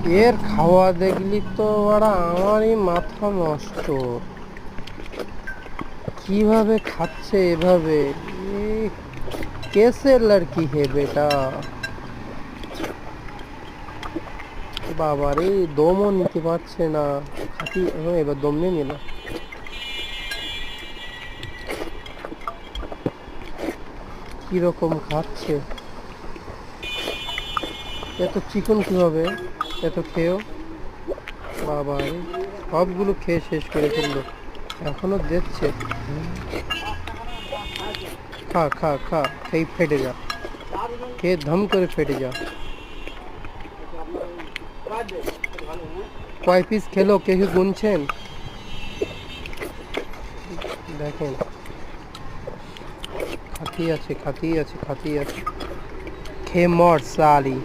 এর খাওয়া দেখলি তো ওরা আমারই মাথা নষ্ট। কিভাবে খাচ্ছে এভাবে? এ कैसे लड़की है बेटा? বাবারে, দমও নিতে পারছে না। খাতি এবার দম নিয়ে নিল। কিরকম খাচ্ছে? এত চিকন কিভাবে? এত খেয়েও? বাবারে, সবগুলো খেয়ে শেষ করে ফেললো, এখনো দিচ্ছে। খা খা খা, খেয়ে ফেটে যা, খেয়ে ধম করে ফেটে যা। কয় পিস খেলো, কেউ কি গুনছেন? দেখেন, খাতেই আছে, খাতেই আছে, খাতেই আছে। খেয়ে মর সালি।